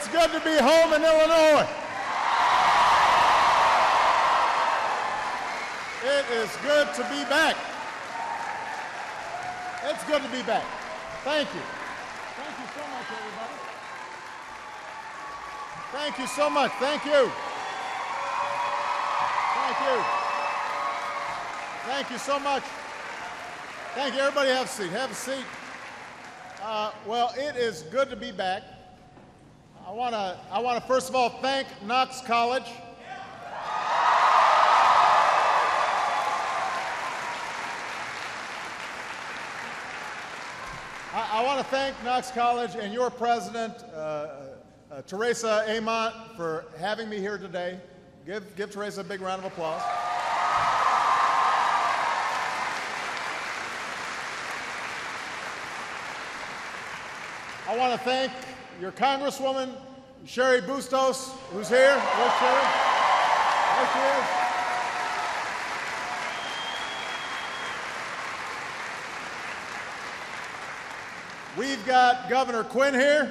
It's good to be home in Illinois. It is good to be back. It's good to be back. Thank you. Thank you so much, everybody. Thank you so much. Thank you. Thank you. Thank you so much. Thank you. Everybody have a seat. Have a seat. Well, it is good to be back. I want to first of all thank Knox College. I want to thank Knox College and your president, Teresa Amont, for having me here today. Give Teresa a big round of applause. I want to thank your Congresswoman, Sherry Bustos, who's here. Where's Sherry? There she is. We've got Governor Quinn here.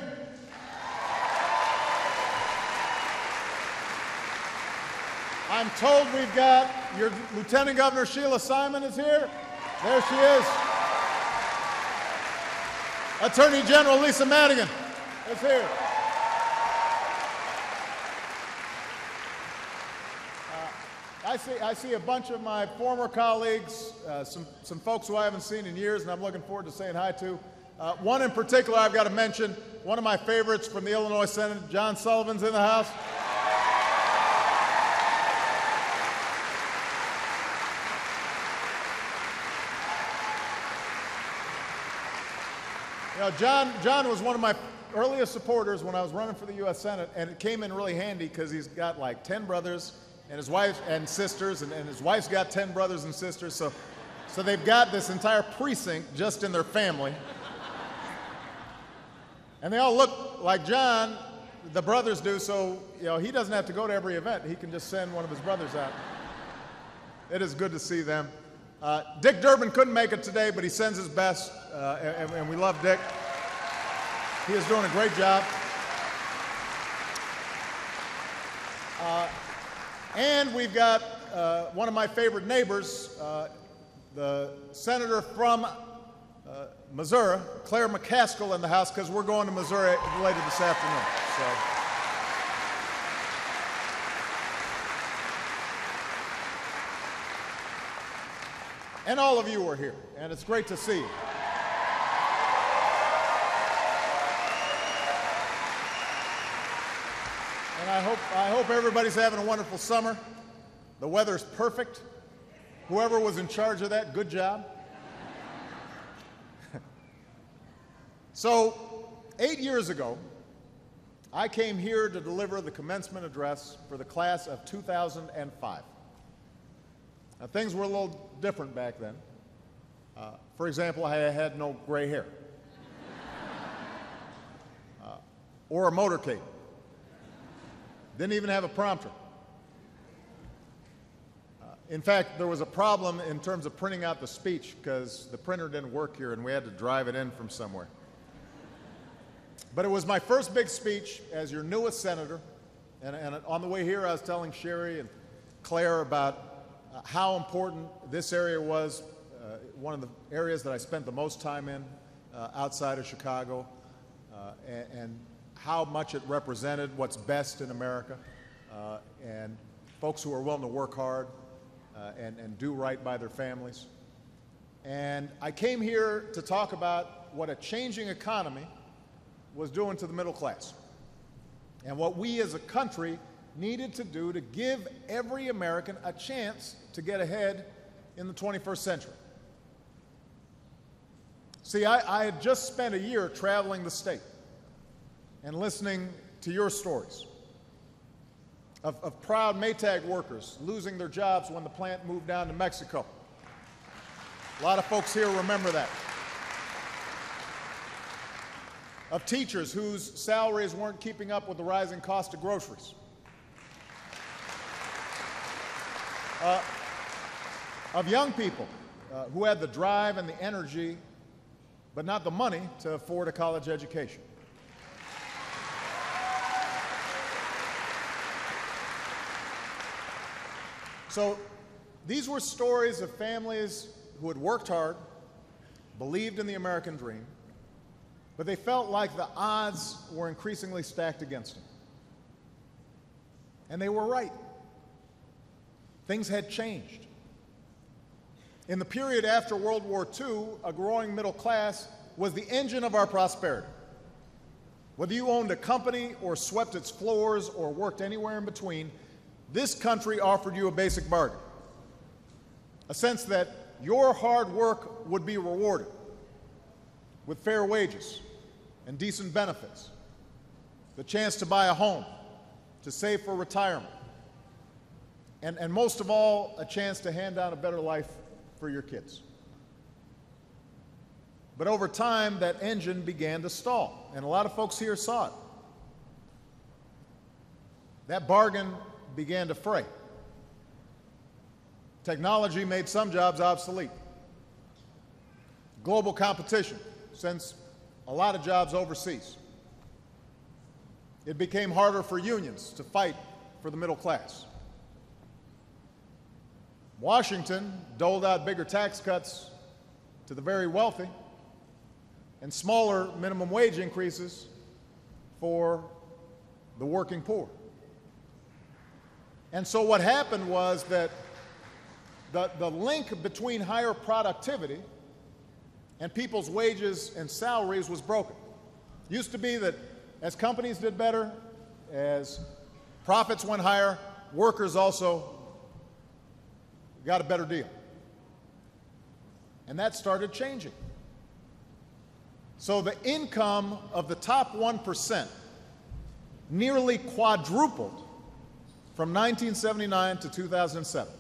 I'm told we've got your Lieutenant Governor Sheila Simon is here. There she is. Attorney General Lisa Madigan is here. I see a bunch of my former colleagues, some folks who I haven't seen in years, and I'm looking forward to saying hi to. One in particular I've got to mention, one of my favorites from the Illinois Senate, John Sullivan's in the house. You know, John was one of my earliest supporters when I was running for the U.S. Senate, and it came in really handy because he's got like 10 brothers and his wife and sisters, and his wife's got 10 brothers and sisters, so they've got this entire precinct just in their family. And they all look like John, the brothers do, so you know, he doesn't have to go to every event. He can just send one of his brothers out. It is good to see them. Dick Durbin couldn't make it today, but he sends his best, and we love Dick. He is doing a great job. And we've got one of my favorite neighbors, the senator from Missouri, Claire McCaskill, in the house, because we're going to Missouri later this afternoon. So. And all of you are here, and it's great to see you. And I hope everybody's having a wonderful summer. The weather's perfect. Whoever was in charge of that, good job. So, 8 years ago, I came here to deliver the commencement address for the class of 2005. Now, things were a little different back then. For example, I had no gray hair or a motorcade. Didn't even have a prompter. In fact, there was a problem in terms of printing out the speech because the printer didn't work here and we had to drive it in from somewhere. But it was my first big speech as your newest senator, and on the way here I was telling Sherry and Claire about how important this area was, one of the areas that I spent the most time in outside of Chicago, and how much it represented what's best in America, and folks who are willing to work hard and do right by their families. And I came here to talk about what a changing economy was doing to the middle class, and what we as a country needed to do to give every American a chance to get ahead in the 21st century. See, I had just spent a year traveling the state and listening to your stories of proud Maytag workers losing their jobs when the plant moved down to Mexico. A lot of folks here remember that. Of teachers whose salaries weren't keeping up with the rising cost of groceries. Of young people who had the drive and the energy, but not the money to afford a college education. So these were stories of families who had worked hard, believed in the American dream, but they felt like the odds were increasingly stacked against them. And they were right. Things had changed. In the period after World War II, a growing middle class was the engine of our prosperity. Whether you owned a company or swept its floors or worked anywhere in between, this country offered you a basic bargain. A sense that your hard work would be rewarded with fair wages and decent benefits, the chance to buy a home, to save for retirement, and most of all, a chance to hand down a better life for your kids. But over time, that engine began to stall, and a lot of folks here saw it. That bargain began to fray. Technology made some jobs obsolete. Global competition sends a lot of jobs overseas. It became harder for unions to fight for the middle class. Washington doled out bigger tax cuts to the very wealthy and smaller minimum wage increases for the working poor. And so what happened was that the link between higher productivity and people's wages and salaries was broken. It used to be that as companies did better, as profits went higher, workers also got a better deal. And that started changing. So the income of the top 1% nearly quadrupled from 1979 to 2007.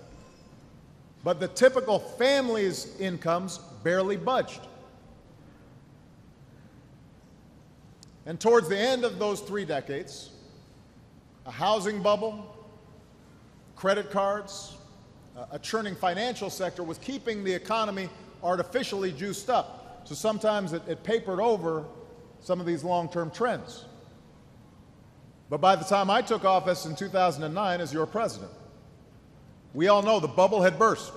But the typical family's incomes barely budged. And towards the end of those 3 decades, a housing bubble, credit cards, a churning financial sector was keeping the economy artificially juiced up. So sometimes it papered over some of these long-term trends. But by the time I took office in 2009 as your president, we all know the bubble had burst.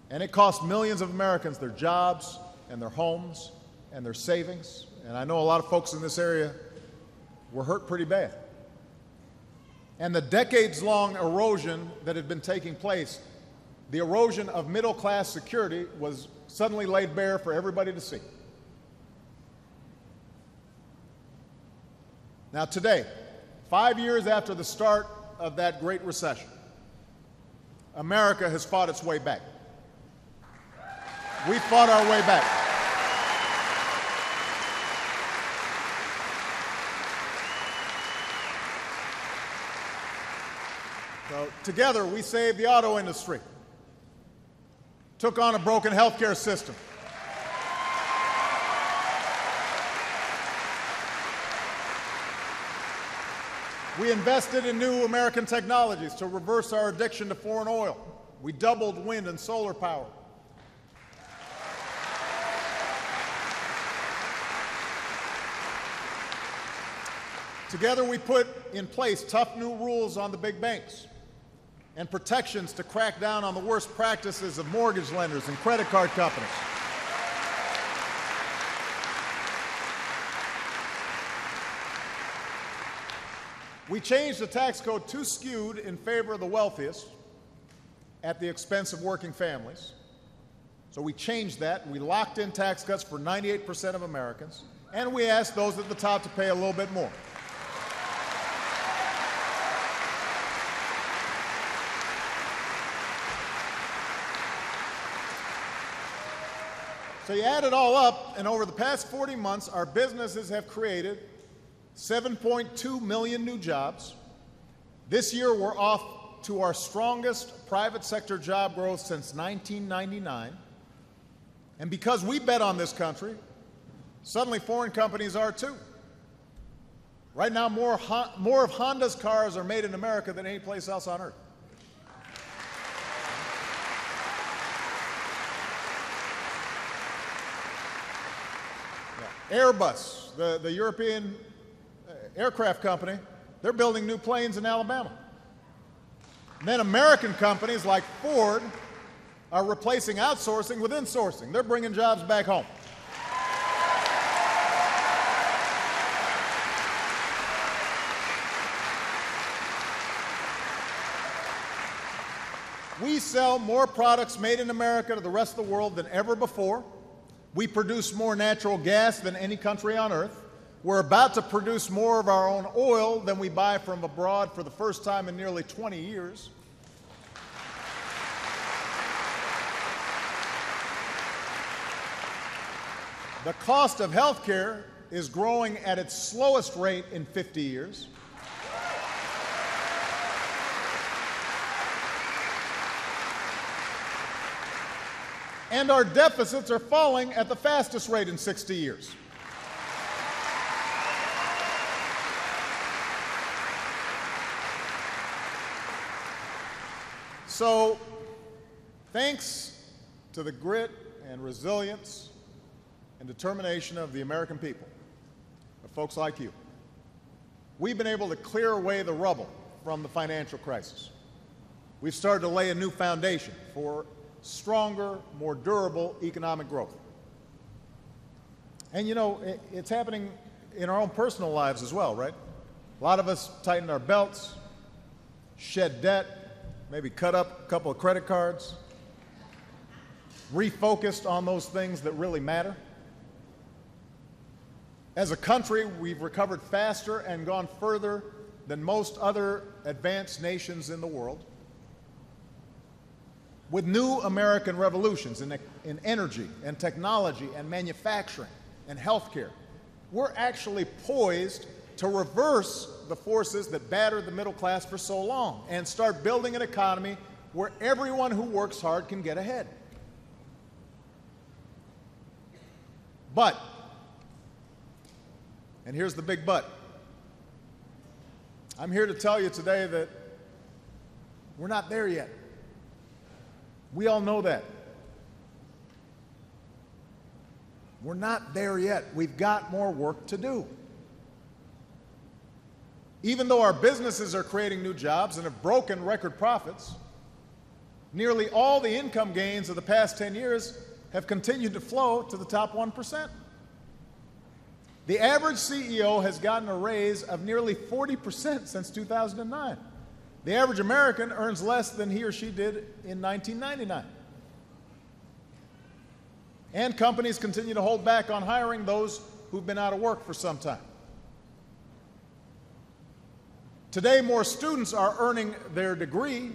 And it cost millions of Americans their jobs and their homes and their savings. And I know a lot of folks in this area were hurt pretty bad. And the decades-long erosion that had been taking place, the erosion of middle-class security, was suddenly laid bare for everybody to see. Now today, 5 years after the start of that Great Recession, America has fought its way back. We fought our way back. So together, we saved the auto industry, took on a broken healthcare system, we invested in new American technologies to reverse our addiction to foreign oil. We doubled wind and solar power. Together, we put in place tough new rules on the big banks and protections to crack down on the worst practices of mortgage lenders and credit card companies. We changed the tax code too skewed in favor of the wealthiest at the expense of working families. So we changed that. We locked in tax cuts for 98% of Americans, and we asked those at the top to pay a little bit more. So you add it all up, and over the past 40 months, our businesses have created 7.2 million new jobs. This year, we're off to our strongest private sector job growth since 1999. And because we bet on this country, suddenly foreign companies are too. Right now, more of Honda's cars are made in America than any place else on earth. Airbus, the European aircraft company, they're building new planes in Alabama. And then American companies like Ford are replacing outsourcing with insourcing. They're bringing jobs back home. We sell more products made in America to the rest of the world than ever before. We produce more natural gas than any country on earth. We're about to produce more of our own oil than we buy from abroad for the first time in nearly 20 years. The cost of health care is growing at its slowest rate in 50 years. And our deficits are falling at the fastest rate in 60 years. So, thanks to the grit and resilience and determination of the American people, of folks like you, we've been able to clear away the rubble from the financial crisis. We've started to lay a new foundation for stronger, more durable economic growth. And you know, it's happening in our own personal lives as well, right? A lot of us tightened our belts, shed debt, maybe cut up a couple of credit cards, refocused on those things that really matter. As a country, we've recovered faster and gone further than most other advanced nations in the world. With new American revolutions in energy and technology and manufacturing and healthcare, we're actually poised to reverse the forces that battered the middle class for so long and start building an economy where everyone who works hard can get ahead. But, and here's the big but, I'm here to tell you today that we're not there yet. We all know that. We're not there yet. We've got more work to do. Even though our businesses are creating new jobs and have broken record profits, nearly all the income gains of the past 10 years have continued to flow to the top 1%. The average CEO has gotten a raise of nearly 40% since 2009. The average American earns less than he or she did in 1999. And companies continue to hold back on hiring those who've been out of work for some time. Today, more students are earning their degree,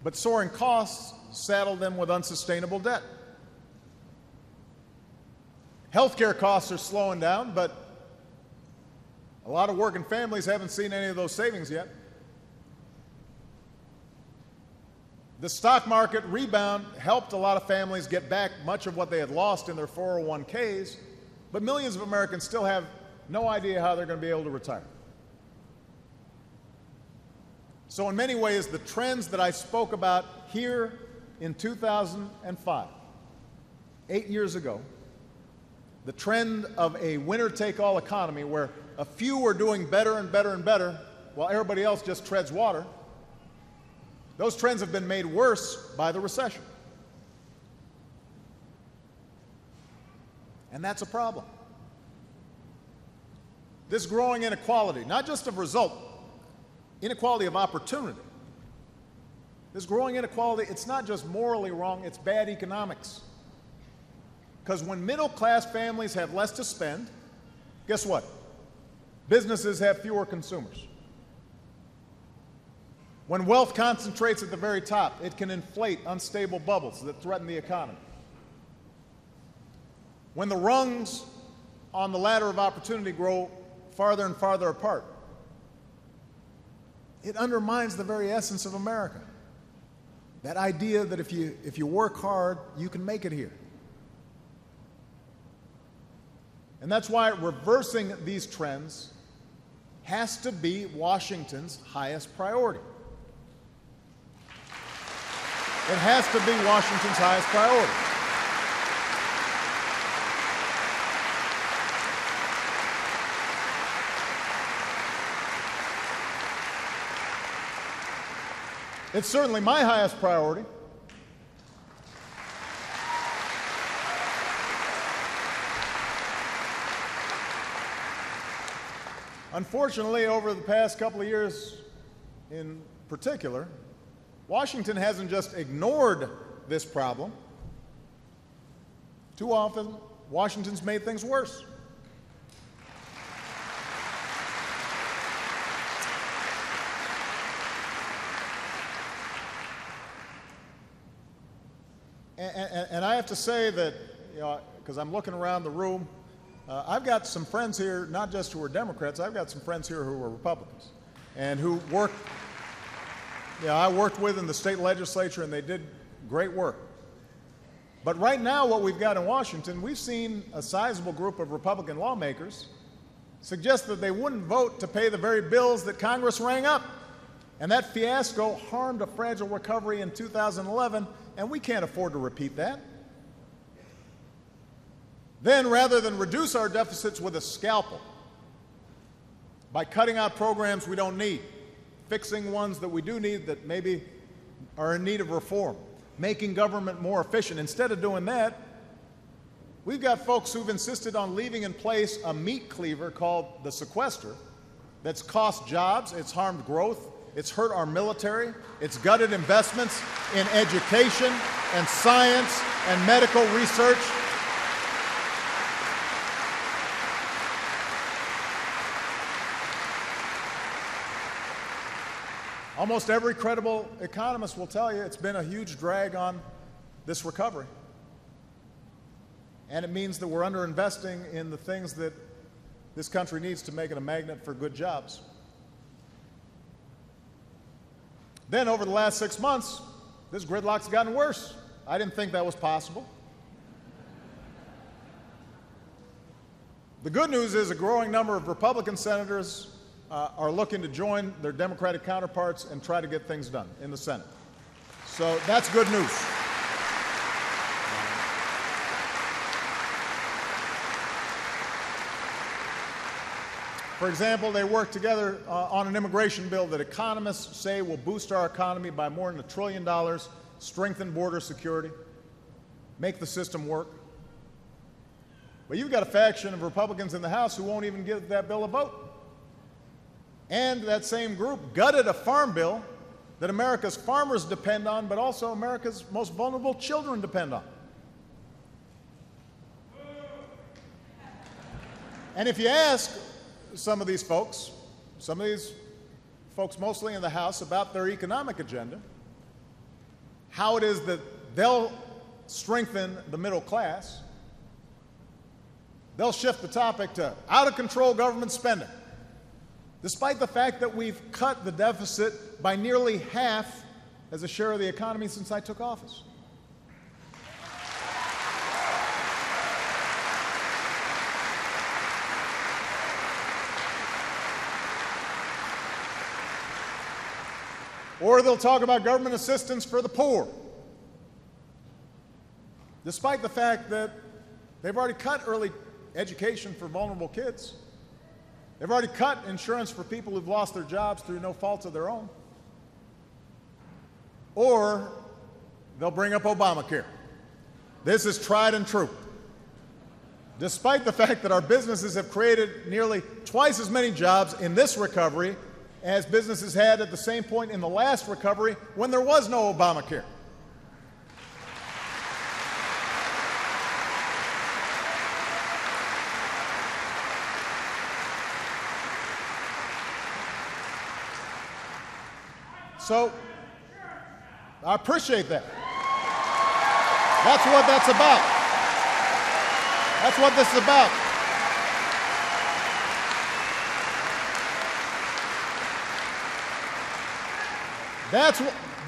but soaring costs saddle them with unsustainable debt. Healthcare costs are slowing down, but a lot of working families haven't seen any of those savings yet. The stock market rebound helped a lot of families get back much of what they had lost in their 401ks, but millions of Americans still have no idea how they're going to be able to retire. So in many ways, the trends that I spoke about here in 2005, 8 years ago, the trend of a winner-take-all economy where a few are doing better and better and better while everybody else just treads water, those trends have been made worse by the recession. And that's a problem. This growing inequality, not just of result, inequality of opportunity. This growing inequality, it's not just morally wrong, it's bad economics. Because when middle-class families have less to spend, guess what? Businesses have fewer consumers. When wealth concentrates at the very top, it can inflate unstable bubbles that threaten the economy. When the rungs on the ladder of opportunity grow farther and farther apart, it undermines the very essence of America. That idea that if you work hard, you can make it here. And that's why reversing these trends has to be Washington's highest priority. It has to be Washington's highest priority. It's certainly my highest priority. Unfortunately, over the past couple of years in particular, Washington hasn't just ignored this problem. Too often, Washington's made things worse. And I have to say that, because I'm looking around the room, I've got some friends here, not just who are Democrats, I've got some friends here who are Republicans and who I worked with in the state legislature, and they did great work. But right now, what we've got in Washington, we've seen a sizable group of Republican lawmakers suggest that they wouldn't vote to pay the very bills that Congress rang up. And that fiasco harmed a fragile recovery in 2011, and we can't afford to repeat that. Then, rather than reduce our deficits with a scalpel by cutting out programs we don't need, fixing ones that we do need that maybe are in need of reform, making government more efficient, instead of doing that, we've got folks who've insisted on leaving in place a meat cleaver called the sequester that's cost jobs, it's harmed growth, it's hurt our military, it's gutted investments in education and science and medical research. Almost every credible economist will tell you it's been a huge drag on this recovery. And it means that we're underinvesting in the things that this country needs to make it a magnet for good jobs. Then over the last 6 months, this gridlock's gotten worse. I didn't think that was possible. The good news is a growing number of Republican senators are looking to join their Democratic counterparts and try to get things done in the Senate. So that's good news. For example, they worked together on an immigration bill that economists say will boost our economy by more than $1 trillion, strengthen border security, make the system work. But you've got a faction of Republicans in the House who won't even give that bill a vote. And that same group gutted a farm bill that America's farmers depend on, but also America's most vulnerable children depend on. And if you ask some of these folks mostly in the House, about their economic agenda, how it is that they'll strengthen the middle class, they'll shift the topic to out-of-control government spending, despite the fact that we've cut the deficit by nearly half as a share of the economy since I took office. Or they'll talk about government assistance for the poor, despite the fact that they've already cut early education for vulnerable kids. They've already cut insurance for people who've lost their jobs through no fault of their own. Or they'll bring up Obamacare. This is tried and true. Despite the fact that our businesses have created nearly twice as many jobs in this recovery as businesses had at the same point in the last recovery when there was no Obamacare. So, I appreciate that. That's what that's about. That's what this is about.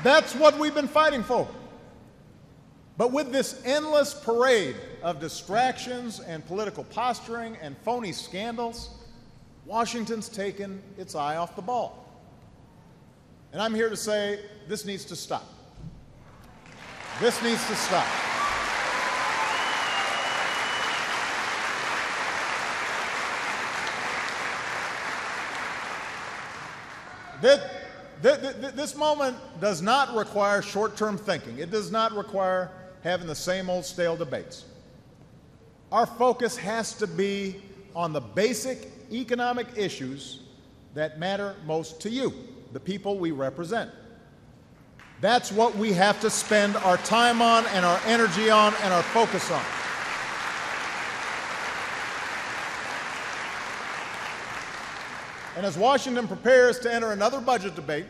That's what we've been fighting for. But with this endless parade of distractions and political posturing and phony scandals, Washington's taken its eye off the ball. And I'm here to say this needs to stop. This needs to stop. This moment does not require short-term thinking. It does not require having the same old stale debates. Our focus has to be on the basic economic issues that matter most to you, the people we represent. That's what we have to spend our time on and our energy on and our focus on. And as Washington prepares to enter another budget debate,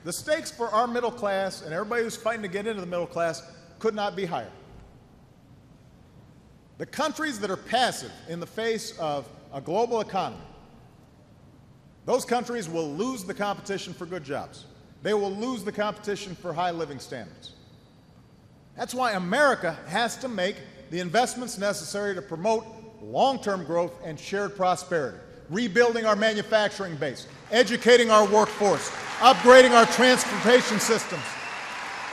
the stakes for our middle class and everybody who's fighting to get into the middle class could not be higher. The countries that are passive in the face of a global economy, those countries will lose the competition for good jobs. They will lose the competition for high living standards. That's why America has to make the investments necessary to promote long-term growth and shared prosperity, rebuilding our manufacturing base, educating our workforce, upgrading our transportation systems,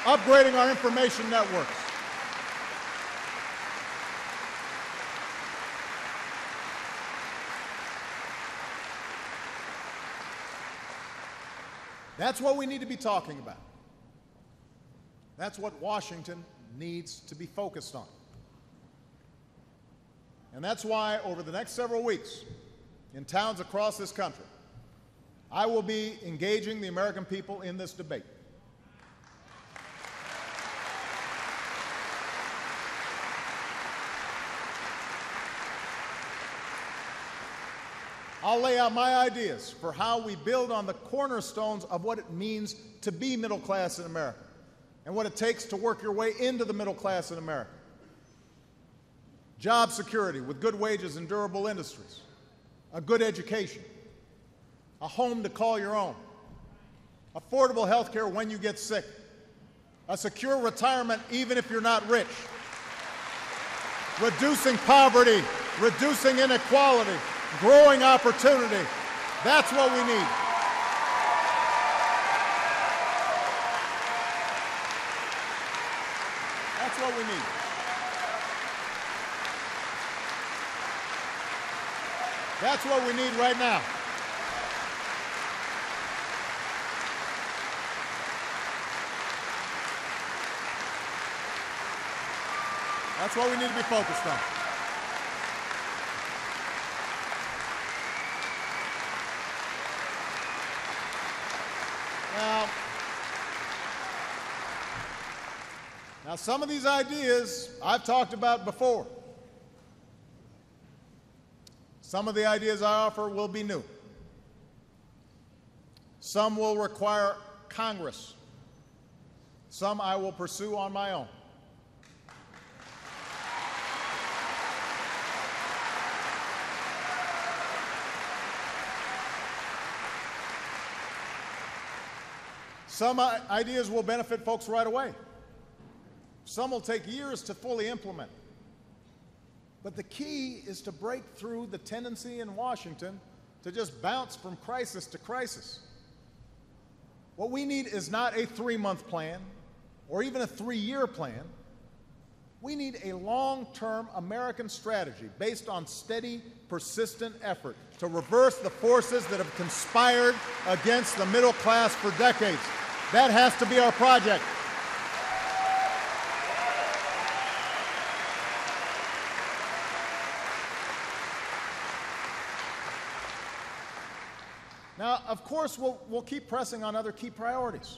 upgrading our information networks. That's what we need to be talking about. That's what Washington needs to be focused on. And that's why over the next several weeks, in towns across this country, I will be engaging the American people in this debate. I'll lay out my ideas for how we build on the cornerstones of what it means to be middle class in America and what it takes to work your way into the middle class in America. Job security with good wages and durable industries, a good education, a home to call your own, affordable health care when you get sick, a secure retirement even if you're not rich, reducing poverty, reducing inequality, growing opportunity. That's what we need. That's what we need. That's what we need right now. That's what we need to be focused on. Now, some of these ideas I've talked about before. Some of the ideas I offer will be new. Some will require Congress. Some I will pursue on my own. Some ideas will benefit folks right away. Some will take years to fully implement. But the key is to break through the tendency in Washington to just bounce from crisis to crisis. What we need is not a 3-month plan or even a 3-year plan. We need a long-term American strategy based on steady, persistent effort to reverse the forces that have conspired against the middle class for decades. That has to be our project. Now, of course, we'll keep pressing on other key priorities.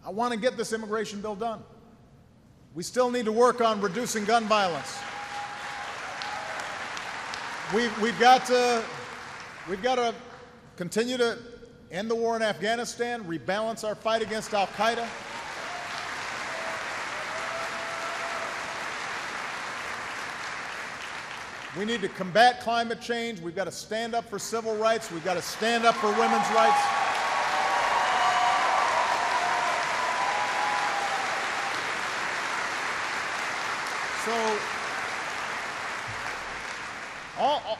I want to get this immigration bill done. We still need to work on reducing gun violence. We've got to continue to end the war in Afghanistan, rebalance our fight against al-Qaeda. We need to combat climate change. We've got to stand up for civil rights. We've got to stand up for women's rights. So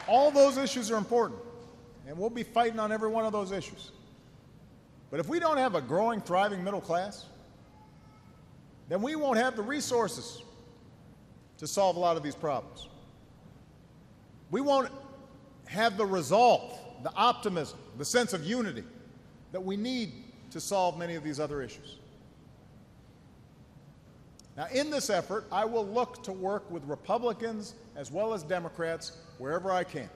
all those issues are important, and we'll be fighting on every one of those issues. But if we don't have a growing, thriving middle class, then we won't have the resources to solve a lot of these problems. We won't have the resolve, the optimism, the sense of unity that we need to solve many of these other issues. Now, in this effort, I will look to work with Republicans as well as Democrats wherever I can.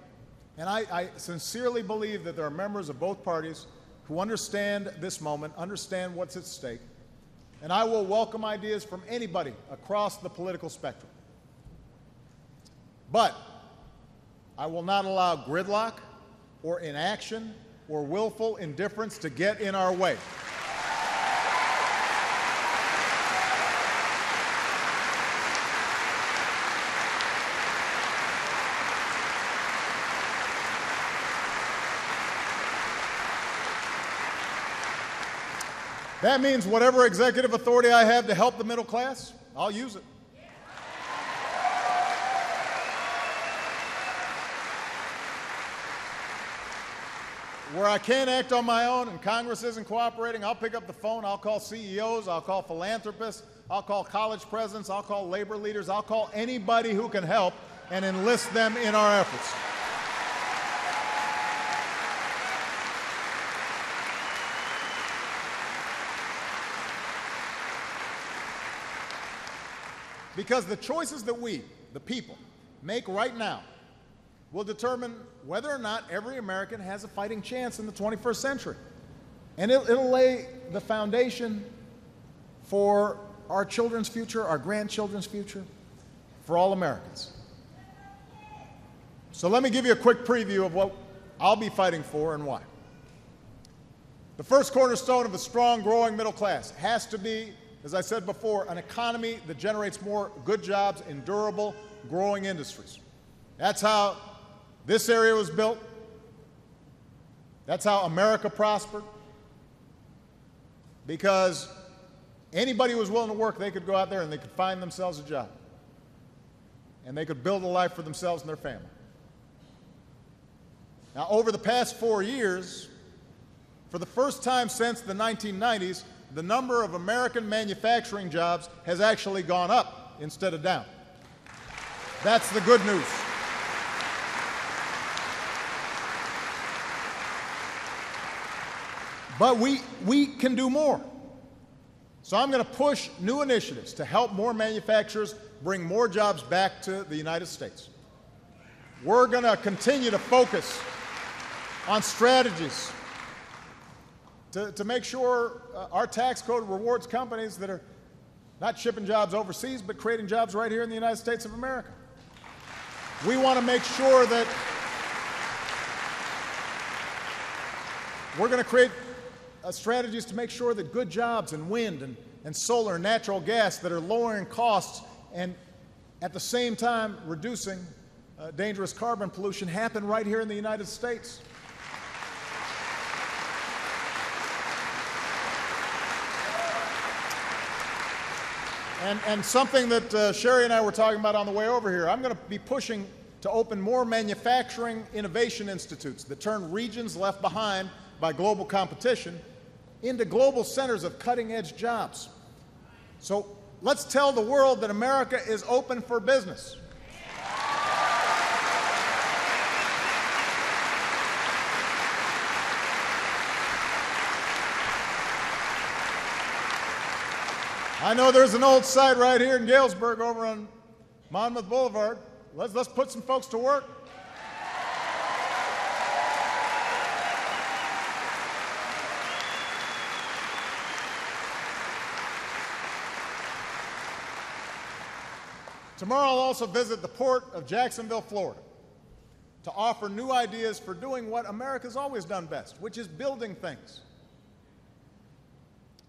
And I sincerely believe that there are members of both parties who understand this moment, understand what's at stake, and I will welcome ideas from anybody across the political spectrum. But I will not allow gridlock or inaction or willful indifference to get in our way. That means whatever executive authority I have to help the middle class, I'll use it. Where I can't act on my own and Congress isn't cooperating, I'll pick up the phone, I'll call CEOs, I'll call philanthropists, I'll call college presidents, I'll call labor leaders, I'll call anybody who can help and enlist them in our efforts. Because the choices that we, the people, make right now will determine whether or not every American has a fighting chance in the 21st century. And it'll lay the foundation for our children's future, our grandchildren's future, for all Americans. So let me give you a quick preview of what I'll be fighting for and why. The first cornerstone of a strong, growing middle class has to be, as I said before, an economy that generates more good jobs in durable, growing industries. That's how this area was built. That's how America prospered. Because anybody who was willing to work, they could go out there and they could find themselves a job. And they could build a life for themselves and their family. Now, over the past 4 years, for the first time since the 1990s, the number of American manufacturing jobs has actually gone up instead of down. That's the good news. But we can do more. So I'm going to push new initiatives to help more manufacturers bring more jobs back to the United States. We're going to continue to focus on strategies to make sure our tax code rewards companies that are not shipping jobs overseas, but creating jobs right here in the United States of America. We want to make sure that we're going to create strategies to make sure that good jobs in wind and solar and natural gas that are lowering costs and at the same time reducing dangerous carbon pollution happen right here in the United States. And something that Sherry and I were talking about on the way over here, I'm going to be pushing to open more manufacturing innovation institutes that turn regions left behind by global competition into global centers of cutting-edge jobs. So let's tell the world that America is open for business. I know there's an old site right here in Galesburg over on Monmouth Boulevard. Let's put some folks to work. Tomorrow I'll also visit the port of Jacksonville, Florida, to offer new ideas for doing what America's always done best, which is building things.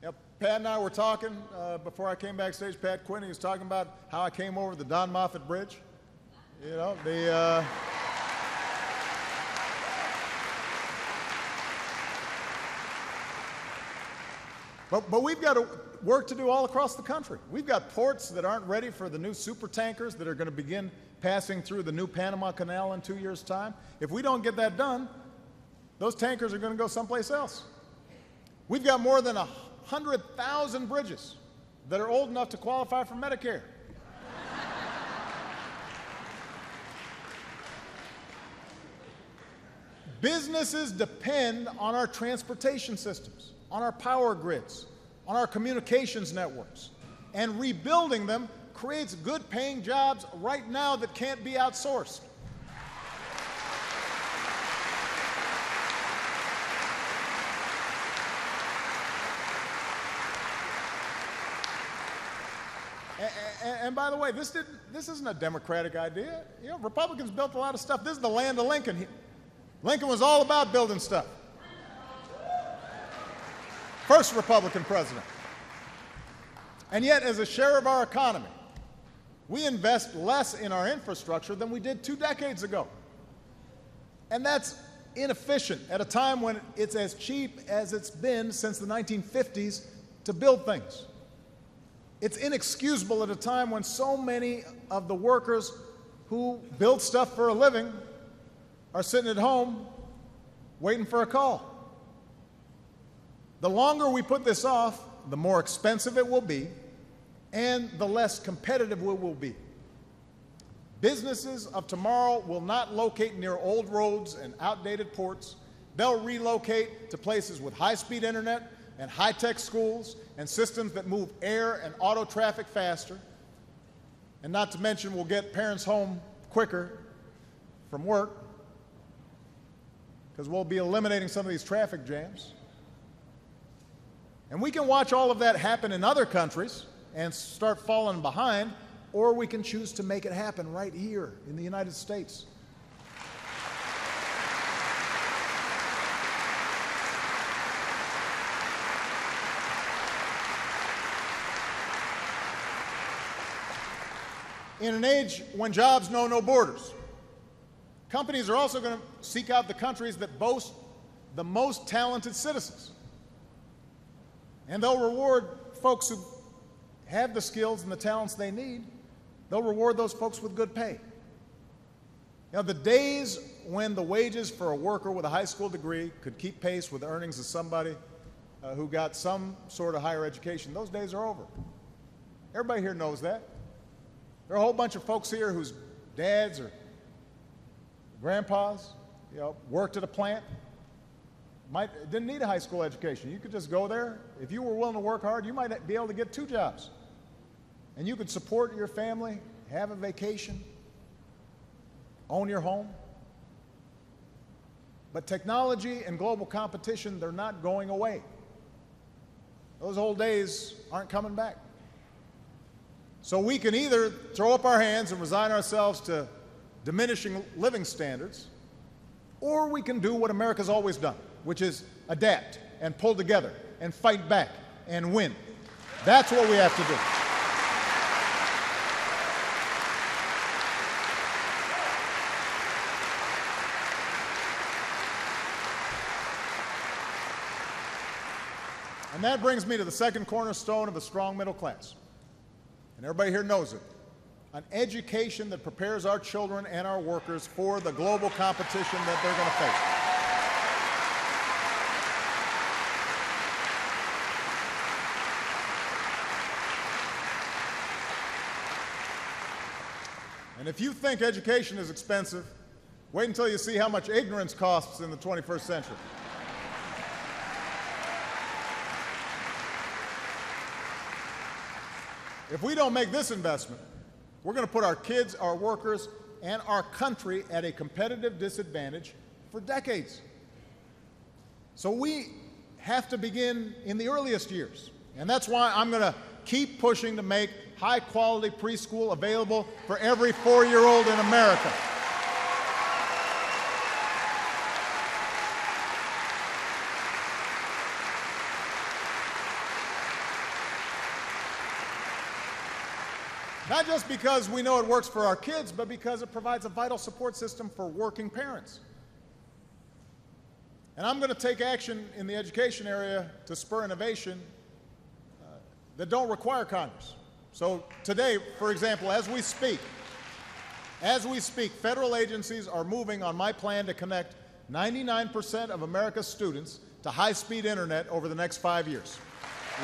You know, Pat and I were talking before I came backstage. Pat Quinn, he was talking about how I came over the Don Moffat Bridge. You know, But we've got work to do all across the country. We've got ports that aren't ready for the new super tankers that are going to begin passing through the new Panama Canal in 2 years' time. If we don't get that done, those tankers are going to go someplace else. We've got more than 100,000 bridges that are old enough to qualify for Medicare. Businesses depend on our transportation systems. on our power grids, on our communications networks. And rebuilding them creates good-paying jobs right now that can't be outsourced. And by the way, this isn't a Democratic idea. You know, Republicans built a lot of stuff. This is the land of Lincoln. Lincoln was all about building stuff. First Republican president. And yet, as a share of our economy, we invest less in our infrastructure than we did 2 decades ago. And that's inefficient at a time when it's as cheap as it's been since the 1950s to build things. It's inexcusable at a time when so many of the workers who build stuff for a living are sitting at home waiting for a call. The longer we put this off, the more expensive it will be, and the less competitive we will be. Businesses of tomorrow will not locate near old roads and outdated ports. They'll relocate to places with high-speed internet and high-tech schools and systems that move air and auto traffic faster. And not to mention, we'll get parents home quicker from work because we'll be eliminating some of these traffic jams. And we can watch all of that happen in other countries and start falling behind, or we can choose to make it happen right here in the United States. In an age when jobs know no borders, companies are also going to seek out the countries that boast the most talented citizens. And they'll reward folks who have the skills and the talents they need. They'll reward those folks with good pay. Now, the days when the wages for a worker with a high school degree could keep pace with the earnings of somebody who got some sort of higher education, those days are over. Everybody here knows that. There are a whole bunch of folks here whose dads or grandpas, worked at a plant, didn't need a high school education. You could just go there. If you were willing to work hard, you might be able to get 2 jobs. And you could support your family, have a vacation, own your home. But technology and global competition, they're not going away. Those old days aren't coming back. So we can either throw up our hands and resign ourselves to diminishing living standards, or we can do what America's always done, which is adapt and pull together and fight back and win. That's what we have to do. And that brings me to the second cornerstone of a strong middle class. And everybody here knows it. An education that prepares our children and our workers for the global competition that they're going to face. And if you think education is expensive, wait until you see how much ignorance costs in the 21st century. If we don't make this investment, we're going to put our kids, our workers, and our country at a competitive disadvantage for decades. So we have to begin in the earliest years. And that's why I'm going to keep pushing to make high-quality preschool available for every 4-year-old in America. Not just because we know it works for our kids, but because it provides a vital support system for working parents. And I'm going to take action in the education area to spur innovation that don't require Congress. So today, for example, as we speak, federal agencies are moving on my plan to connect 99% of America's students to high-speed internet over the next 5 years.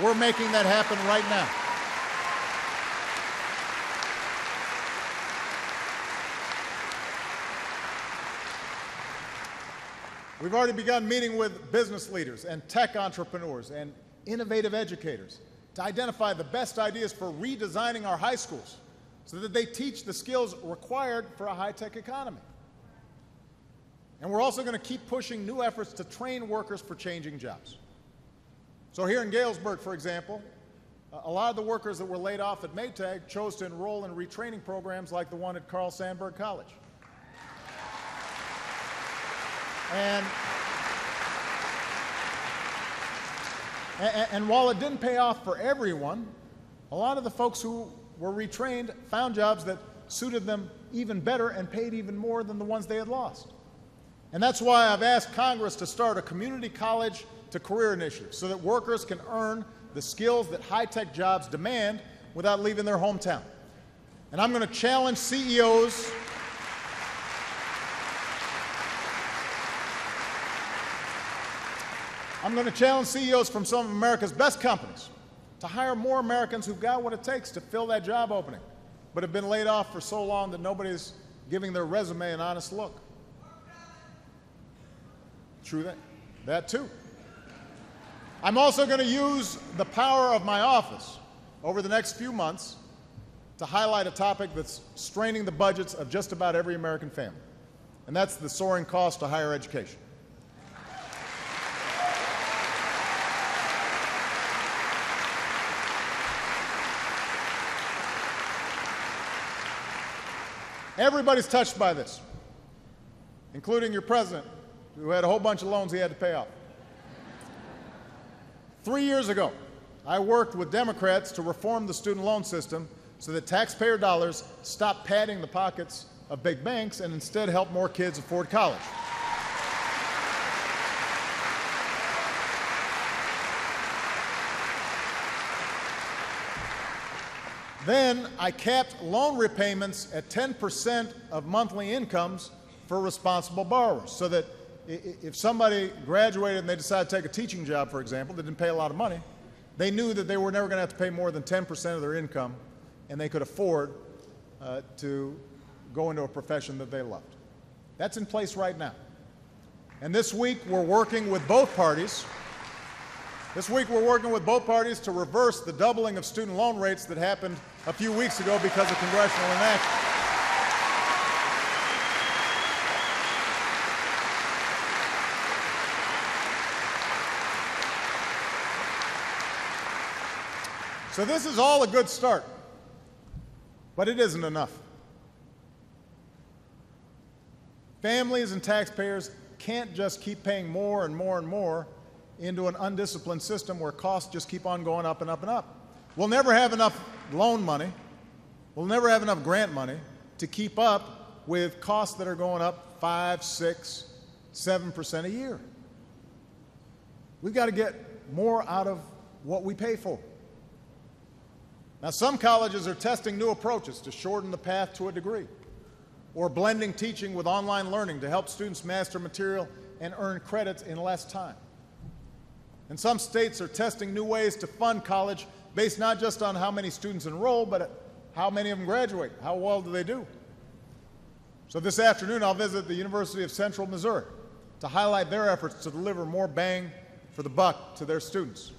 We're making that happen right now. We've already begun meeting with business leaders and tech entrepreneurs and innovative educators to identify the best ideas for redesigning our high schools so that they teach the skills required for a high-tech economy. And we're also going to keep pushing new efforts to train workers for changing jobs. So here in Galesburg, for example, a lot of the workers that were laid off at Maytag chose to enroll in retraining programs like the one at Carl Sandburg College. And while it didn't pay off for everyone, a lot of the folks who were retrained found jobs that suited them even better and paid even more than the ones they had lost. And that's why I've asked Congress to start a community college to career initiative so that workers can earn the skills that high-tech jobs demand without leaving their hometown. And I'm going to challenge CEOs from some of America's best companies to hire more Americans who've got what it takes to fill that job opening, but have been laid off for so long that nobody's giving their resume an honest look. True that too. I'm also going to use the power of my office over the next few months to highlight a topic that's straining the budgets of just about every American family, and that's the soaring cost of higher education. Everybody's touched by this, including your president, who had a whole bunch of loans he had to pay off. 3 years ago, I worked with Democrats to reform the student loan system so that taxpayer dollars stop padding the pockets of big banks and instead help more kids afford college. Then I capped loan repayments at 10% of monthly incomes for responsible borrowers, so that if somebody graduated and they decided to take a teaching job, for example, that didn't pay a lot of money, they knew that they were never going to have to pay more than 10% of their income, and they could afford to go into a profession that they loved. That's in place right now. And this week we're working with both parties. To reverse the doubling of student loan rates that happened a few weeks ago because of congressional inaction. So this is all a good start, but it isn't enough. Families and taxpayers can't just keep paying more and more and more into an undisciplined system where costs just keep on going up and up and up. We'll never have enough loan money, we'll never have enough grant money to keep up with costs that are going up 5, 6, 7% a year. We've got to get more out of what we pay for. Now, some colleges are testing new approaches to shorten the path to a degree, or blending teaching with online learning to help students master material and earn credits in less time. And some states are testing new ways to fund college based not just on how many students enroll, but how many of them graduate. How well do they do? So this afternoon, I'll visit the University of Central Missouri to highlight their efforts to deliver more bang for the buck to their students.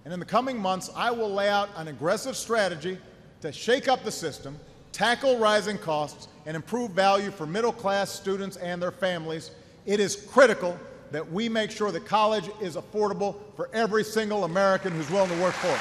And in the coming months, I will lay out an aggressive strategy to shake up the system, tackle rising costs, and improve value for middle-class students and their families. It is critical that we make sure that college is affordable for every single American who's willing to work for it.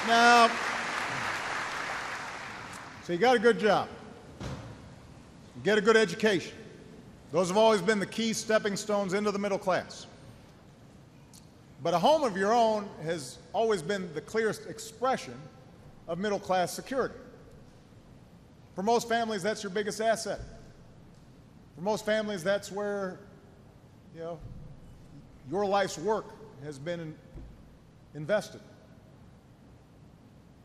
Now, so you got a good job, you get a good education. Those have always been the key stepping stones into the middle class. But a home of your own has always been the clearest expression of middle class security. For most families, that's your biggest asset. For most families, that's where you know, your life's work has been invested.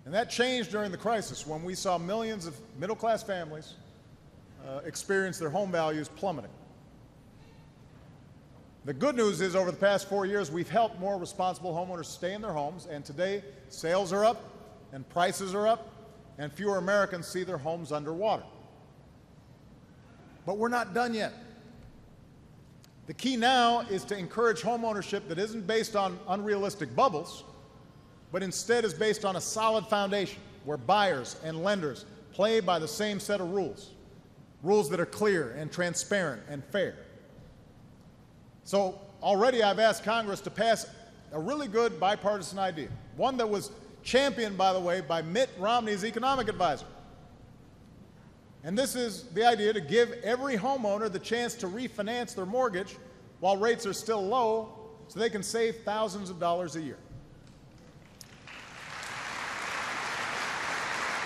And that changed during the crisis when we saw millions of middle-class families experience their home values plummeting. The good news is over the past 4 years, we've helped more responsible homeowners stay in their homes, and today sales are up and prices are up and fewer Americans see their homes underwater. But we're not done yet. The key now is to encourage homeownership that isn't based on unrealistic bubbles, but instead is based on a solid foundation where buyers and lenders play by the same set of rules, rules that are clear and transparent and fair. So already I've asked Congress to pass a really good bipartisan idea, one that was championed, by the way, by Mitt Romney's economic advisor. And this is the idea to give every homeowner the chance to refinance their mortgage while rates are still low so they can save thousands of dollars a year.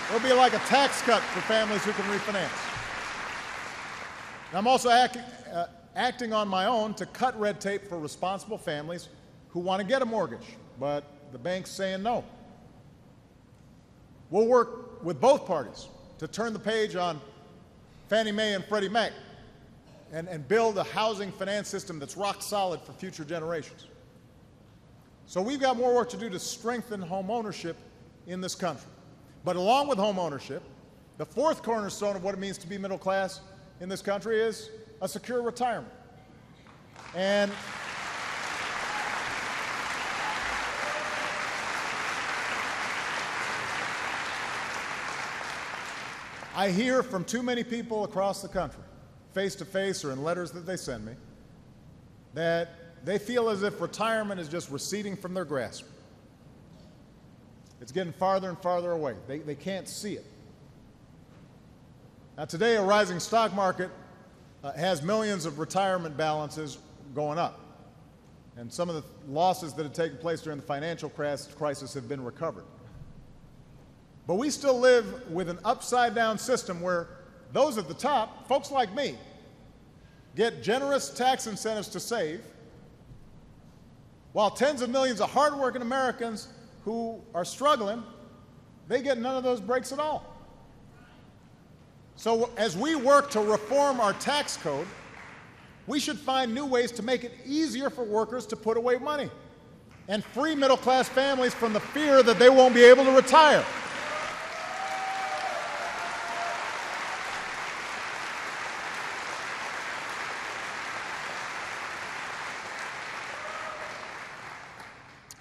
It'll be like a tax cut for families who can refinance. And I'm also acting on my own to cut red tape for responsible families who want to get a mortgage, but the bank's saying no. We'll work with both parties to turn the page on Fannie Mae and Freddie Mac and build a housing finance system that's rock solid for future generations. So we've got more work to do to strengthen home ownership in this country. But along with home ownership, the fourth cornerstone of what it means to be middle class in this country is a secure retirement. And I hear from too many people across the country, face-to-face or in letters that they send me, that they feel as if retirement is just receding from their grasp. It's getting farther and farther away. They can't see it. Now today, a rising stock market has millions of retirement balances going up. And some of the losses that had taken place during the financial crisis have been recovered. But we still live with an upside-down system where those at the top, folks like me, get generous tax incentives to save, while tens of millions of hardworking Americans who are struggling, they get none of those breaks at all. So as we work to reform our tax code, we should find new ways to make it easier for workers to put away money and free middle-class families from the fear that they won't be able to retire.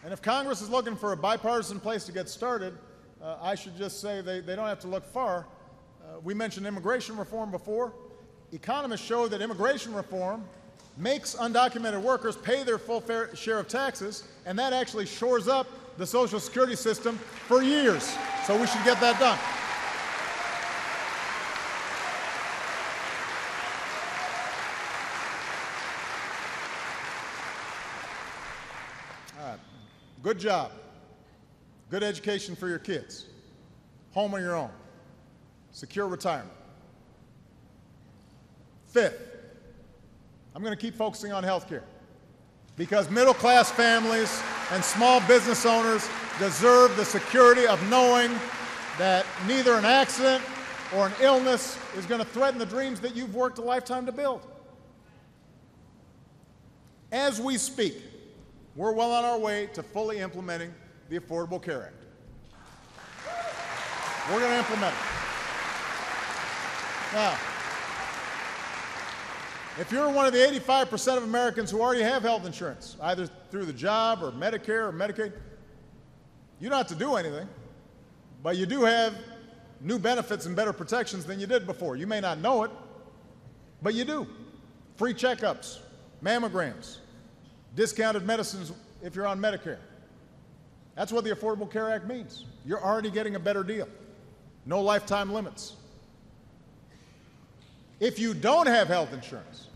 And if Congress is looking for a bipartisan place to get started, I should just say they don't have to look far. We mentioned immigration reform before. Economists show that immigration reform makes undocumented workers pay their full fair share of taxes, and that actually shores up the Social Security system for years. So we should get that done. All right. Good job. Good education for your kids. Home on your own. Secure retirement. Fifth, I'm going to keep focusing on health care because middle-class families and small business owners deserve the security of knowing that neither an accident or an illness is going to threaten the dreams that you've worked a lifetime to build. As we speak, we're well on our way to fully implementing the Affordable Care Act. We're going to implement it. Now, if you're one of the 85% of Americans who already have health insurance, either through the job or Medicare or Medicaid, you don't have to do anything, but you do have new benefits and better protections than you did before. You may not know it, but you do. Free checkups, mammograms, discounted medicines if you're on Medicare. That's what the Affordable Care Act means. You're already getting a better deal. No lifetime limits. If you don't have health insurance,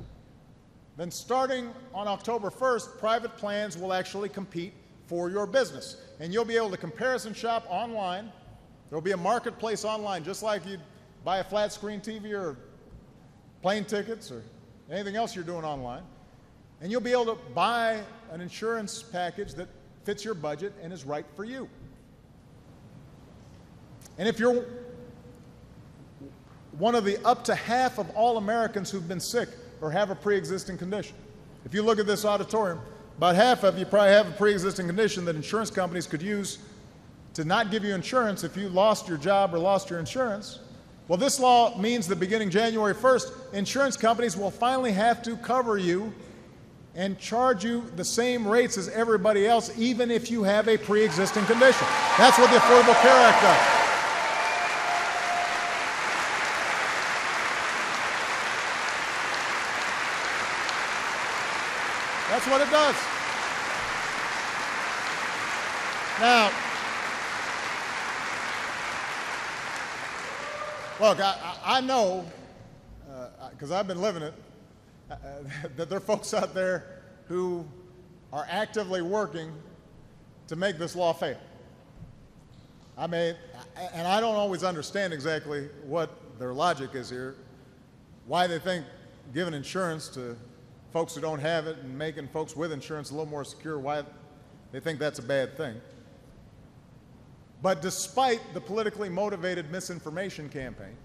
then starting on October 1st, private plans will actually compete for your business. And you'll be able to comparison shop online. There'll be a marketplace online, just like you'd buy a flat screen TV or plane tickets or anything else you're doing online. And you'll be able to buy an insurance package that fits your budget and is right for you. And if you're one of the up to half of all Americans who've been sick or have a pre-existing condition, if you look at this auditorium, about half of you probably have a pre-existing condition that insurance companies could use to not give you insurance if you lost your job or lost your insurance. Well, this law means that beginning January 1st, insurance companies will finally have to cover you and charge you the same rates as everybody else, even if you have a pre-existing condition. That's what the Affordable Care Act does. That's what it does. Now, look, I know, because I've been living it, that there are folks out there who are actively working to make this law fail. I mean, and I don't always understand exactly what their logic is here, why they think giving insurance to folks who don't have it and making folks with insurance a little more secure, why they think that's a bad thing. But despite the politically motivated misinformation campaign,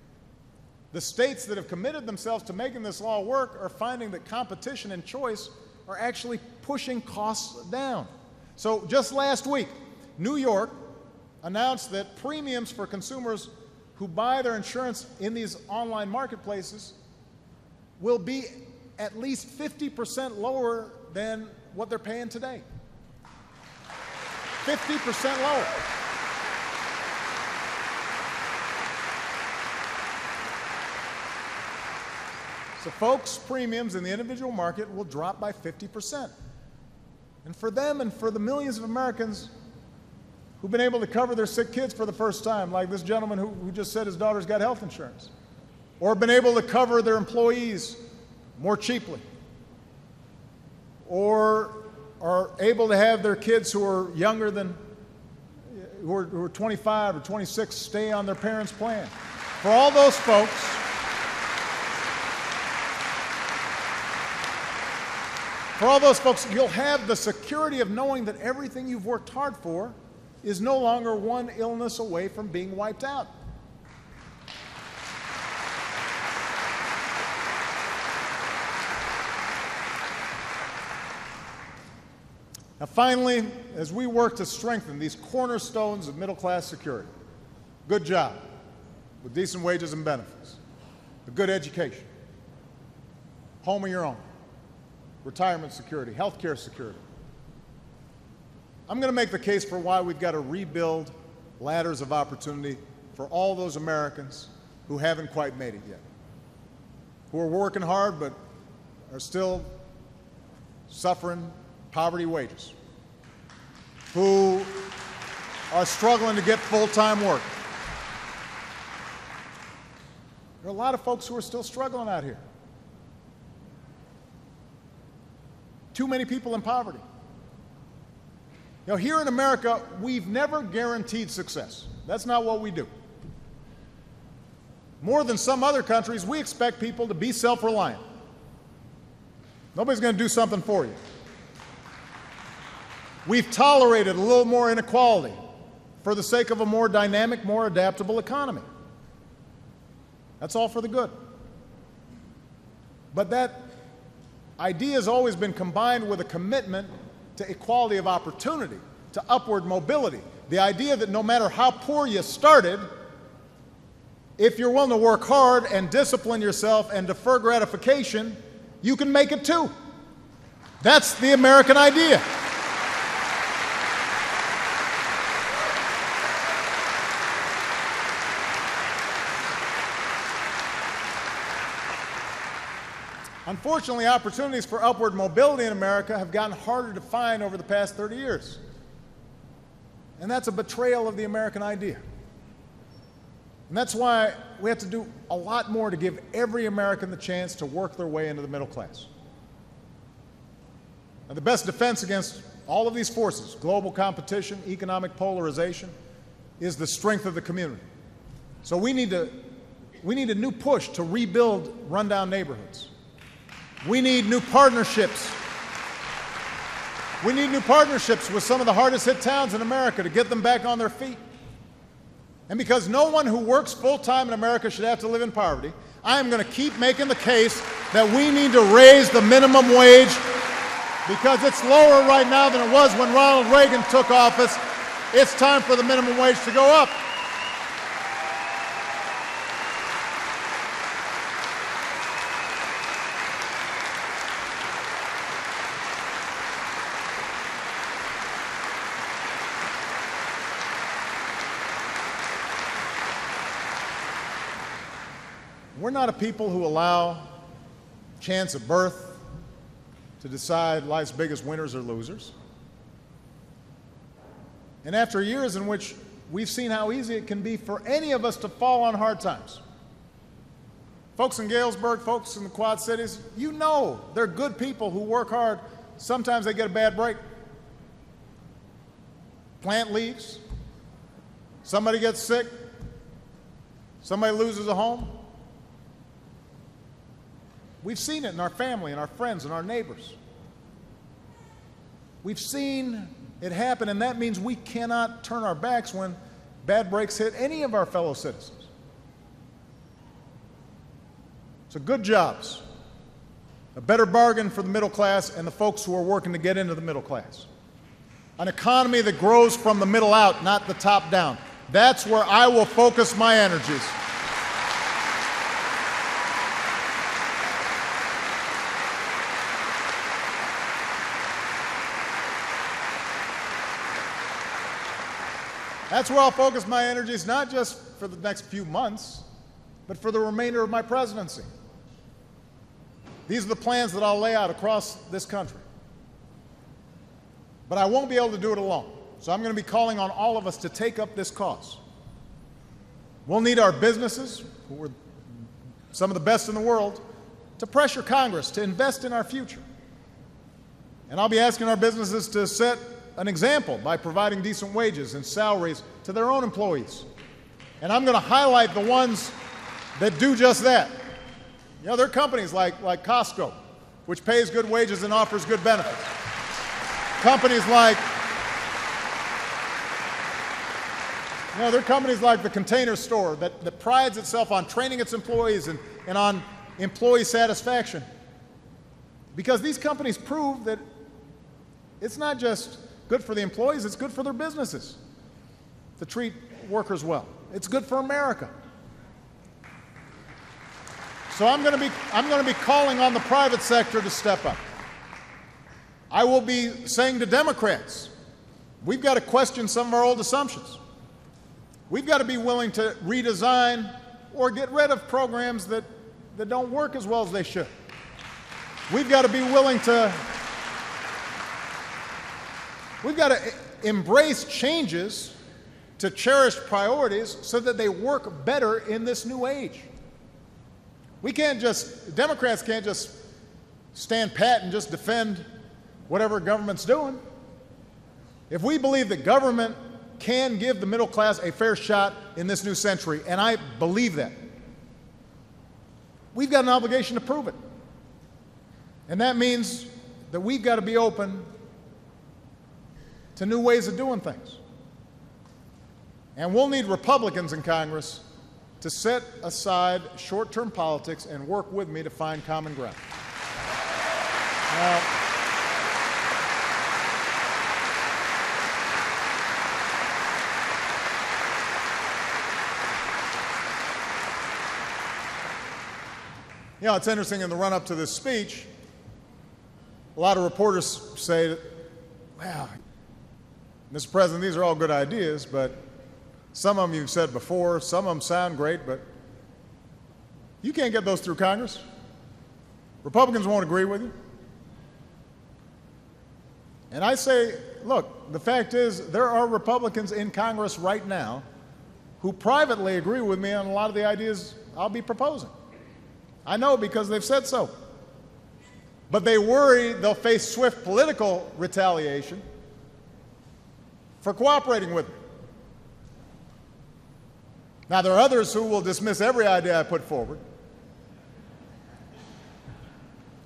the states that have committed themselves to making this law work are finding that competition and choice are actually pushing costs down. So just last week, New York announced that premiums for consumers who buy their insurance in these online marketplaces will be at least 50% lower than what they're paying today. 50% lower. So folks' premiums in the individual market will drop by 50%. And for them and for the millions of Americans who've been able to cover their sick kids for the first time, like this gentleman who just said his daughter's got health insurance, or been able to cover their employees more cheaply, or are able to have their kids who are younger than, who are 25 or 26, stay on their parents' plan. For all those folks, you'll have the security of knowing that everything you've worked hard for is no longer one illness away from being wiped out. Now, finally, as we work to strengthen these cornerstones of middle-class security, good job with decent wages and benefits, a good education, home of your own, retirement security, health care security, I'm going to make the case for why we've got to rebuild ladders of opportunity for all those Americans who haven't quite made it yet, who are working hard but are still suffering poverty wages, who are struggling to get full-time work. There are a lot of folks who are still struggling out here. Too many people in poverty. You know, here in America, we've never guaranteed success. That's not what we do. More than some other countries, we expect people to be self-reliant. Nobody's going to do something for you. We've tolerated a little more inequality for the sake of a more dynamic, more adaptable economy. That's all for the good. But that idea has always been combined with a commitment to equality of opportunity, to upward mobility. The idea that no matter how poor you started, if you're willing to work hard and discipline yourself and defer gratification, you can make it too. That's the American idea. Unfortunately, opportunities for upward mobility in America have gotten harder to find over the past 30 years. And that's a betrayal of the American idea. And that's why we have to do a lot more to give every American the chance to work their way into the middle class. Now, the best defense against all of these forces, global competition, economic polarization, is the strength of the community. So we need a new push to rebuild rundown neighborhoods. We need new partnerships We need new partnerships with some of the hardest hit towns in America to get them back on their feet. And because no one who works full-time in America should have to live in poverty, I am going to keep making the case that we need to raise the minimum wage because it's lower right now than it was when Ronald Reagan took office. It's time for the minimum wage to go up. We're not a people who allow chance of birth to decide life's biggest winners or losers. And after years in which we've seen how easy it can be for any of us to fall on hard times, folks in Galesburg, folks in the Quad Cities, you know they're good people who work hard. Sometimes they get a bad break. Plant leaves, somebody gets sick, somebody loses a home. We've seen it in our family and our friends and our neighbors. We've seen it happen, and that means we cannot turn our backs when bad breaks hit any of our fellow citizens. So good jobs, a better bargain for the middle class and the folks who are working to get into the middle class. An economy that grows from the middle out, not the top down. That's where I will focus my energies. That's where I'll focus my energies, not just for the next few months, but for the remainder of my presidency. These are the plans that I'll lay out across this country. But I won't be able to do it alone. So I'm going to be calling on all of us to take up this cause. We'll need our businesses, who are some of the best in the world, to pressure Congress to invest in our future. And I'll be asking our businesses to set an example by providing decent wages and salaries to their own employees. And I'm going to highlight the ones that do just that. You know, there are companies like Costco, which pays good wages and offers good benefits. Companies like, there are companies like the Container Store that prides itself on training its employees and on employee satisfaction. Because these companies prove that it's not just good for the employees, it's good for their businesses to treat workers well. It's good for America. So I'm going to be calling on the private sector to step up. I will be saying to Democrats, we've got to question some of our old assumptions. We've got to be willing to redesign or get rid of programs that don't work as well as they should. We've got to be willing to embrace changes to cherished priorities so that they work better in this new age. Democrats can't just stand pat and just defend whatever government's doing. If we believe that government can give the middle class a fair shot in this new century, and I believe that, we've got an obligation to prove it. And that means that we've got to be open to new ways of doing things. And we'll need Republicans in Congress to set aside short-term politics and work with me to find common ground. Now, it's interesting, in the run-up to this speech, a lot of reporters say, well, Mr. President, these are all good ideas, but some of them you've said before, some of them sound great, but you can't get those through Congress. Republicans won't agree with you. And I say, look, the fact is there are Republicans in Congress right now who privately agree with me on a lot of the ideas I'll be proposing. I know because they've said so. But they worry they'll face swift political retaliation for cooperating with me. Now, there are others who will dismiss every idea I put forward,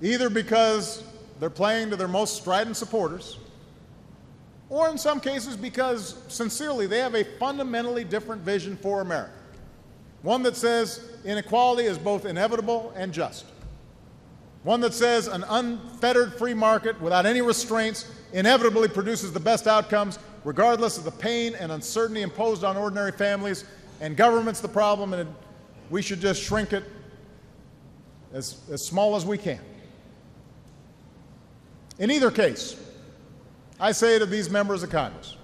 either because they're playing to their most strident supporters or in some cases because, sincerely, they have a fundamentally different vision for America. One that says inequality is both inevitable and just. One that says an unfettered free market without any restraints inevitably produces the best outcomes, regardless of the pain and uncertainty imposed on ordinary families, and government's the problem, and we should just shrink it as small as we can. In either case, I say to these members of Congress,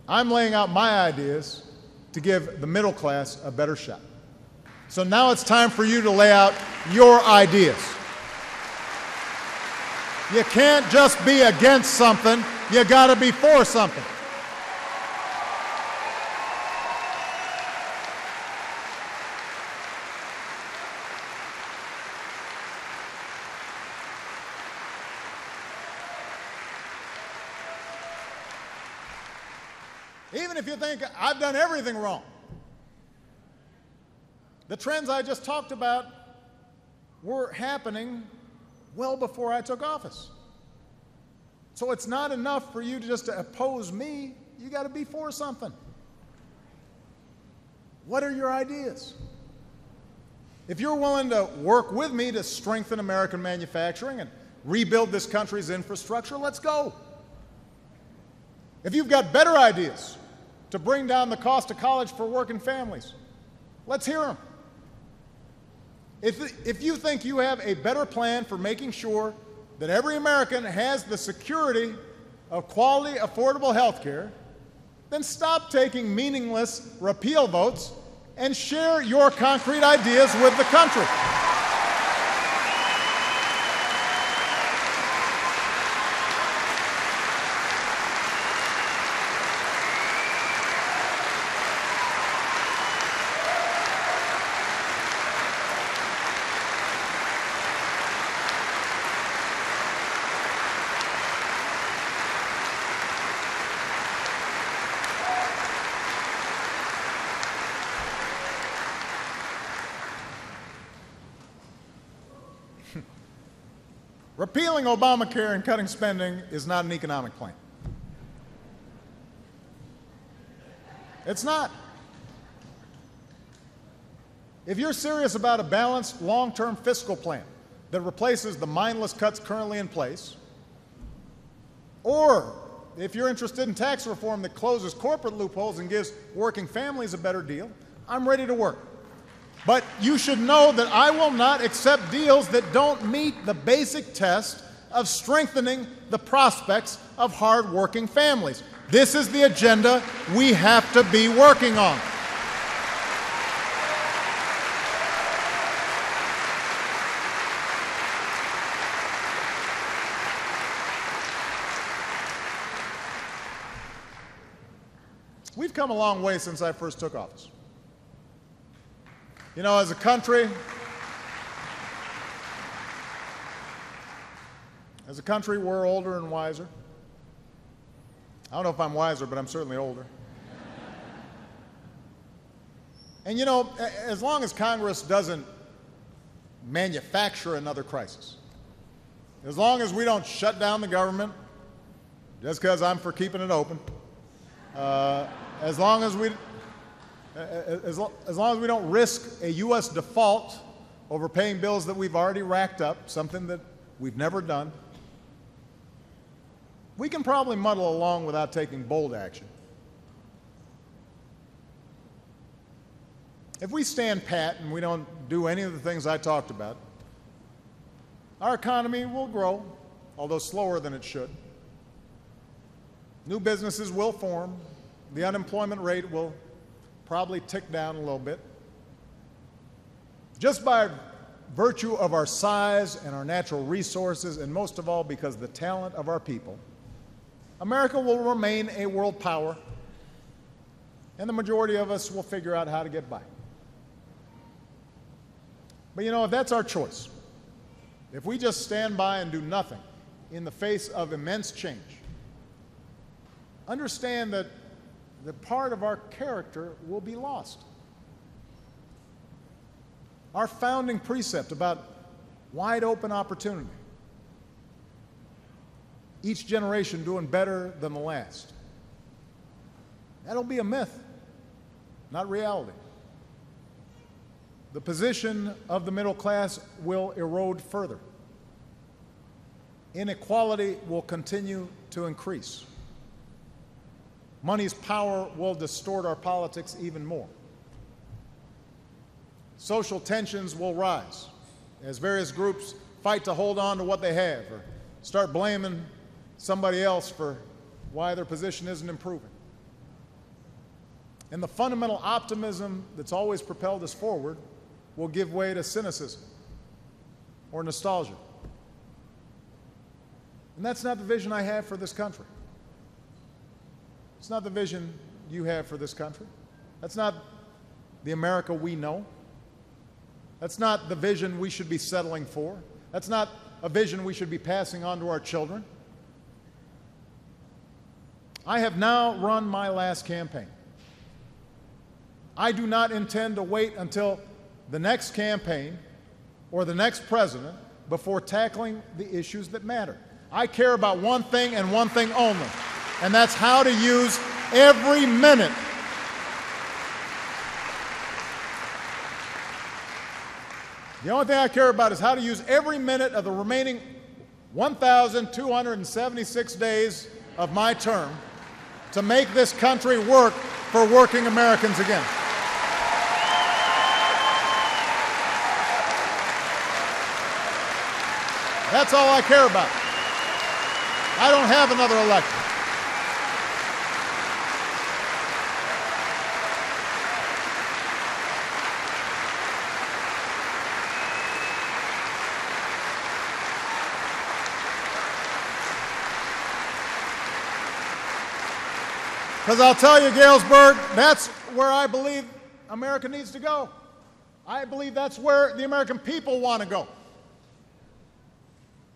I'm laying out my ideas to give the middle class a better shot. So now it's time for you to lay out your ideas. You can't just be against something, you gotta be for something. Even if you think I've done everything wrong, the trends I just talked about were happening well before I took office. So it's not enough for you just to oppose me. You got to be for something. What are your ideas? If you're willing to work with me to strengthen American manufacturing and rebuild this country's infrastructure, let's go. If you've got better ideas to bring down the cost of college for working families, let's hear them. If you think you have a better plan for making sure that every American has the security of quality, affordable health care, then stop taking meaningless repeal votes and share your concrete ideas with the country. Repealing Obamacare and cutting spending is not an economic plan. It's not. If you're serious about a balanced, long-term fiscal plan that replaces the mindless cuts currently in place, or if you're interested in tax reform that closes corporate loopholes and gives working families a better deal, I'm ready to work. But you should know that I will not accept deals that don't meet the basic test of strengthening the prospects of hard-working families. This is the agenda we have to be working on. We've come a long way since I first took office. You know, as a country, we're older and wiser. I don't know if I'm wiser, but I'm certainly older. And you know, as long as Congress doesn't manufacture another crisis, as long as we don't shut down the government just because I'm for keeping it open, as long as we don't risk a U.S. default over paying bills that we've already racked up, something that we've never done, we can probably muddle along without taking bold action. If we stand pat and we don't do any of the things I talked about, our economy will grow, although slower than it should. New businesses will form. The unemployment rate will probably tick down a little bit. Just by virtue of our size and our natural resources, and most of all because of the talent of our people, America will remain a world power, and the majority of us will figure out how to get by. But you know, if that's our choice, if we just stand by and do nothing in the face of immense change, understand that part of our character will be lost. Our founding precept about wide open opportunity, each generation doing better than the last. That'll be a myth, not reality. The position of the middle class will erode further. Inequality will continue to increase. Money's power will distort our politics even more. Social tensions will rise as various groups fight to hold on to what they have or start blaming somebody else for why their position isn't improving. And the fundamental optimism that's always propelled us forward will give way to cynicism or nostalgia. And that's not the vision I have for this country. It's not the vision you have for this country. That's not the America we know. That's not the vision we should be settling for. That's not a vision we should be passing on to our children. I have now run my last campaign. I do not intend to wait until the next campaign or the next president before tackling the issues that matter. I care about one thing and one thing only, and that's how to use every minute the only thing I care about is how to use every minute of the remaining 1,276 days of my term to make this country work for working Americans again. That's all I care about. I don't have another election. Because I'll tell you, Galesburg, that's where I believe America needs to go. I believe that's where the American people want to go.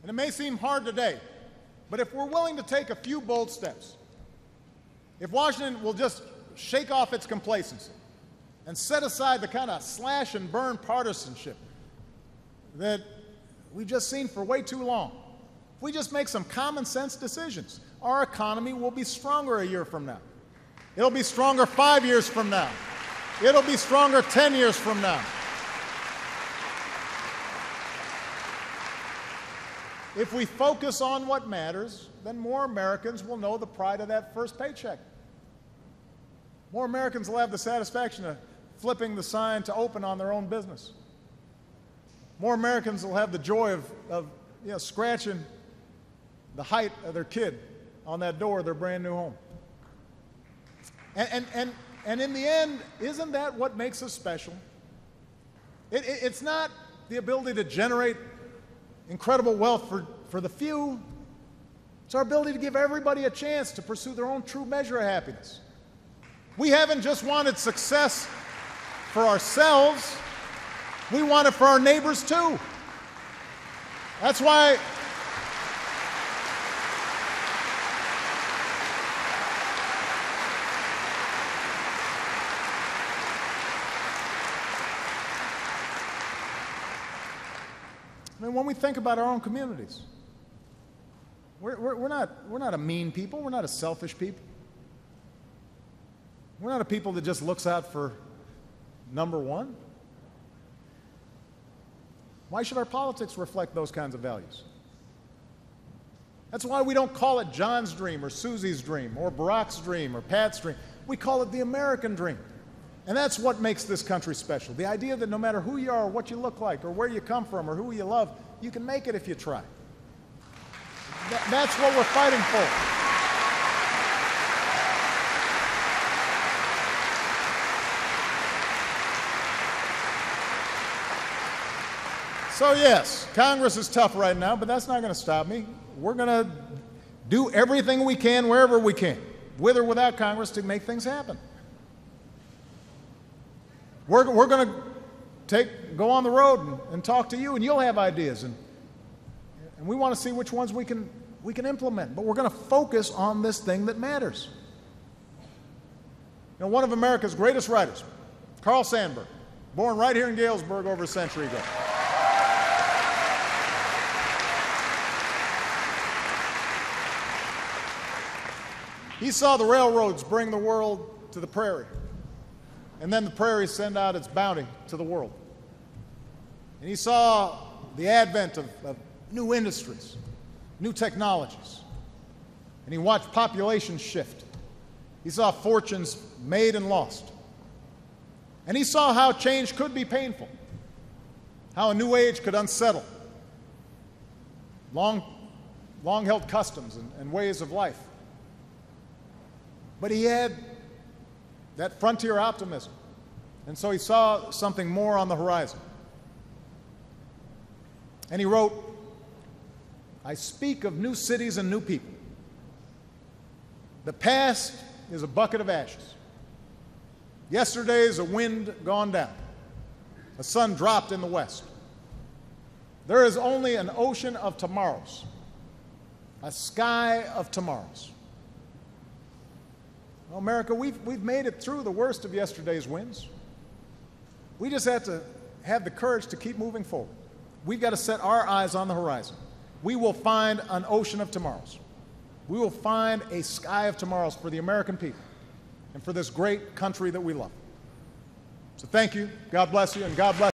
And it may seem hard today, but if we're willing to take a few bold steps, if Washington will just shake off its complacency and set aside the kind of slash and burn partisanship that we've just seen for way too long, if we just make some common sense decisions, our economy will be stronger a year from now. It'll be stronger 5 years from now. It'll be stronger 10 years from now. If we focus on what matters, then more Americans will know the pride of that first paycheck. More Americans will have the satisfaction of flipping the sign to open on their own business. More Americans will have the joy of scratching the height of their kid on that door of their brand new home. And in the end, isn't that what makes us special? It's not the ability to generate incredible wealth for the few. It's our ability to give everybody a chance to pursue their own true measure of happiness. We haven't just wanted success for ourselves. We want it for our neighbors too. That's why when we think about our own communities, we're not a mean people. We're not a selfish people. We're not a people that just looks out for number one. Why should our politics reflect those kinds of values? That's why we don't call it John's dream or Susie's dream or Barack's dream or Pat's dream. We call it the American dream. And that's what makes this country special. The idea that no matter who you are or what you look like or where you come from or who you love, you can make it if you try. That's what we're fighting for. So yes, Congress is tough right now, but that's not going to stop me. We're going to do everything we can wherever we can, with or without Congress, to make things happen. We're going to go on the road and talk to you, and you'll have ideas, and we want to see which ones we can implement. But we're going to focus on this thing that matters. You know, one of America's greatest writers, Carl Sandburg, born right here in Galesburg over a century ago. He saw the railroads bring the world to the prairie, and then the prairie send out its bounty to the world. And he saw the advent of new industries, new technologies, and he watched populations shift. He saw fortunes made and lost. And he saw how change could be painful, how a new age could unsettle long-held customs and ways of life. But he had that frontier optimism, and so he saw something more on the horizon. And he wrote, "I speak of new cities and new people. The past is a bucket of ashes. Yesterday is a wind gone down. A sun dropped in the west. There is only an ocean of tomorrows, a sky of tomorrows." Well, America, we've made it through the worst of yesterday's winds. We just have to have the courage to keep moving forward. We've got to set our eyes on the horizon. We will find an ocean of tomorrows. We will find a sky of tomorrows for the American people and for this great country that we love. So thank you. God bless you, and God bless